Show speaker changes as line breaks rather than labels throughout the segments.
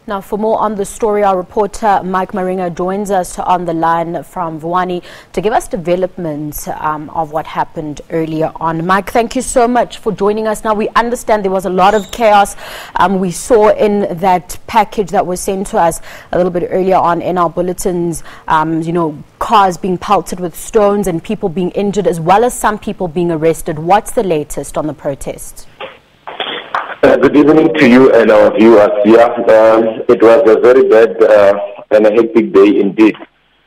Now, for more on the story, our reporter Mike Maringa joins us on the line from Vuwani to give us developments of what happened earlier on. Mike, thank you so much for joining us. Now, we understand there was a lot of chaos. We saw in that package that was sent to us a little bit earlier on in our bulletins, cars being pelted with stones and people being injured, as well as some people being arrested. What's the latest on the protests?
Good evening to you and our viewers here. It was a very bad and a hectic day indeed.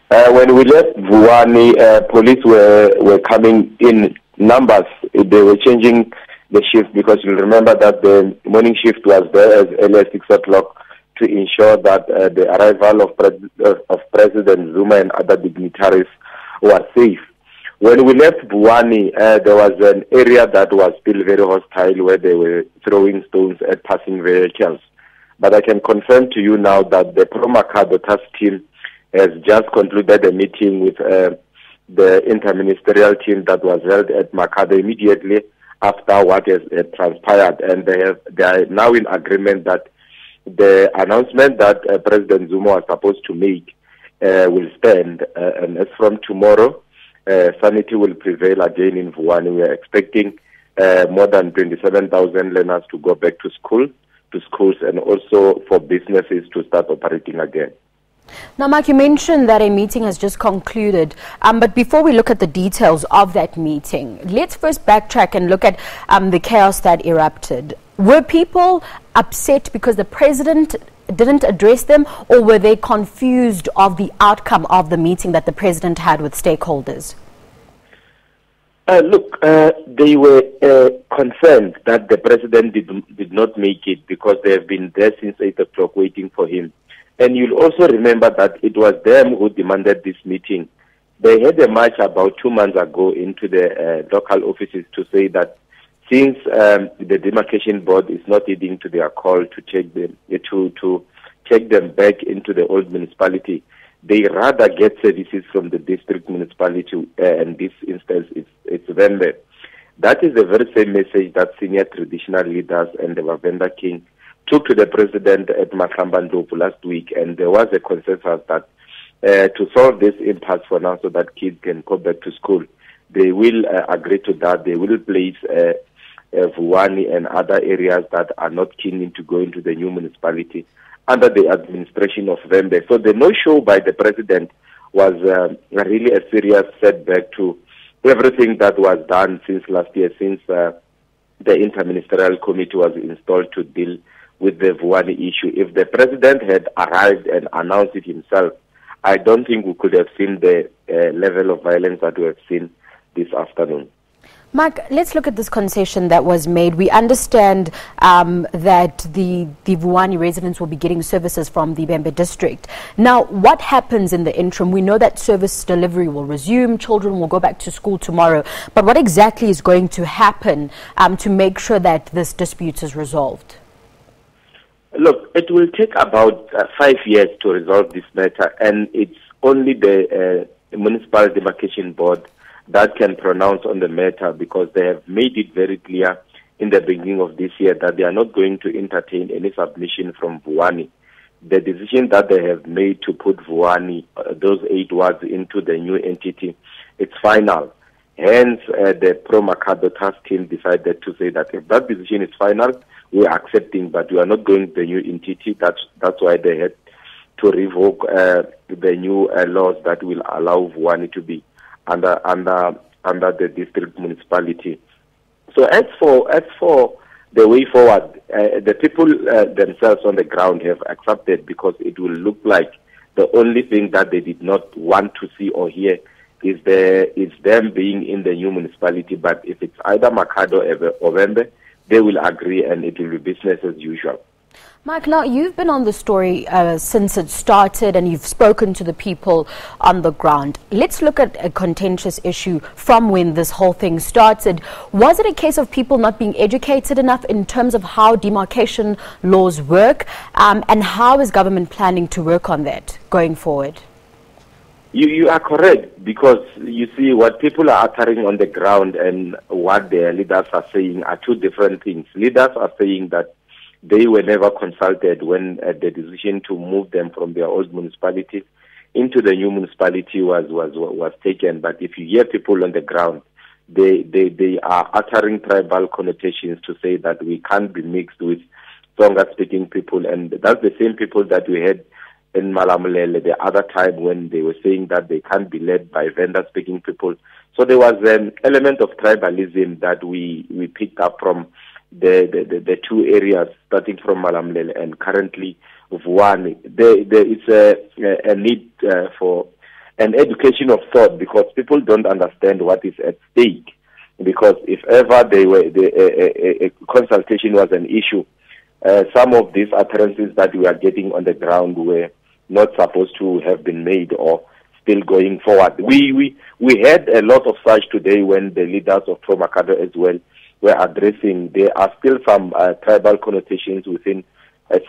When we left Vuwani, police were coming in numbers. They were changing the shift because you'll remember that the morning shift was there as early as 6 o'clock to ensure that the arrival of President Zuma and other dignitaries was safe. When we left Vuwani, there was an area that was still very hostile where they were throwing stones at passing vehicles. But I can confirm to you now that the pro-Makhado task team has just concluded a meeting with the interministerial team that was held at Makhado immediately after what has transpired. And they are now in agreement that the announcement that President Zuma was supposed to make will stand. And as from tomorrow, sanity will prevail again in Vuwani. We are expecting more than 27,000 learners to go back to schools, and also for businesses to start operating again.
Now, Mike, you mentioned that a meeting has just concluded, but before we look at the details of that meeting, let's first backtrack and look at the chaos that erupted. Were people upset because the president didn't address them, or were they confused of the outcome of the meeting that the president had with stakeholders?
They were concerned that the president did not make it because they have been there since 8 o'clock waiting for him. And you'll also remember that it was them who demanded this meeting. They had a march about 2 months ago into the local offices to say that since the demarcation board is not heeding to their call to take them back into the old municipality, they rather get services from the district municipality, and this instance it's Vembe. That is the very same message that senior traditional leaders and the Vavenda King took to the president at Mahamba last week, and there was a consensus that to solve this impasse for now so that kids can go back to school, they will agree to that. They will place Vuwani and other areas that are not keen to go into the new municipality under the administration of Vembe. So the no-show by the president was really a serious setback to everything that was done since last year, since the interministerial committee was installed to deal with the Vuwani issue. If the president had arrived and announced it himself, I don't think we could have seen the level of violence that we have seen this afternoon.
Mike, let's look at this concession that was made. We understand that the Vuwani residents will be getting services from the Bembe district. Now, what happens in the interim? We know that service delivery will resume, children will go back to school tomorrow, but what exactly is going to happen to make sure that this dispute is resolved?
Look, it will take about 5 years to resolve this matter, and it's only the municipal demarcation board that can pronounce on the matter, because they have made it very clear in the beginning of this year that they are not going to entertain any submission from Vuwani. The decision that they have made to put Vuwani, those 8 wards, into the new entity, it's final. Hence, the pro-Makhado task team decided to say that if that decision is final, we are accepting, but we are not going to the new entity. That's why they had to revoke the new laws that will allow Vuwani to be under the district municipality. So as for the way forward, the people themselves on the ground have accepted, because it will look like the only thing that they did not want to see or hear is them being in the new municipality. But if it's either Makhado or Vembe, they will agree, and it will be business as usual.
Mike, now you've been on the story since it started, and you've spoken to the people on the ground. Let's look at a contentious issue from when this whole thing started. Was it a case of people not being educated enough in terms of how demarcation laws work, and how is government planning to work on that going forward?
You are correct, because you see what people are uttering on the ground and what their leaders are saying are two different things. Leaders are saying that they were never consulted when the decision to move them from their old municipalities into the new municipality was taken. But if you hear people on the ground, they are uttering tribal connotations to say that we can't be mixed with Tsonga-speaking people, and that's the same people that we had in Malamulele the other time when they were saying that they can't be led by Venda-speaking people. So there was an element of tribalism that we picked up from the two areas, starting from Malamulele and currently Vuwani. There is a need for an education of thought, because people don't understand what is at stake. Because if ever a consultation was an issue, some of these utterances that we are getting on the ground were not supposed to have been made or still going forward. We had a lot of such today when the leaders of Promakado as well were addressing. There are still some tribal connotations within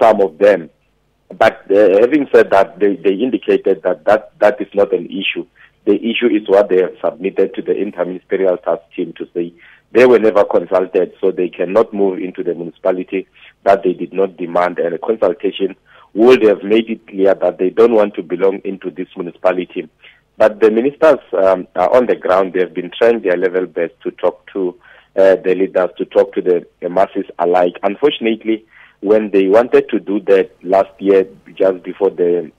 some of them. But having said that, they indicated that is not an issue. The issue is what they have submitted to the interministerial task team to say they were never consulted, so they cannot move into the municipality that they did not demand, and a consultation would have made it clear that they don't want to belong into this municipality. But the ministers are on the ground. They have been trying their level best to talk to the leaders, to talk to the masses alike. Unfortunately, when they wanted to do that last year, just before the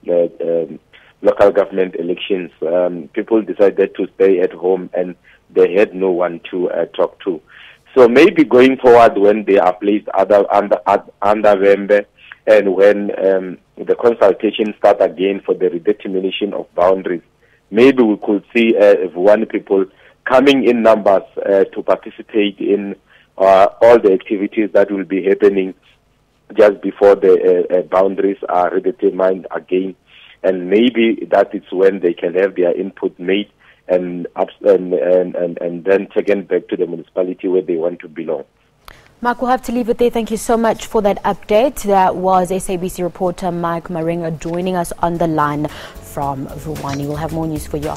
local government elections, people decided to stay at home and they had no one to talk to. So maybe going forward, when they are placed under Vembe, and when the consultation start again for the redetermination of boundaries, maybe we could see Vuwani people coming in numbers to participate in all the activities that will be happening just before the boundaries are redetermined again. And maybe that is when they can have their input made and then taken back to the municipality where they want to belong.
Mark, we'll have to leave it there. Thank you so much for that update. That was SABC reporter Mike Maringa joining us on the line from Vuwani. We'll have more news for you.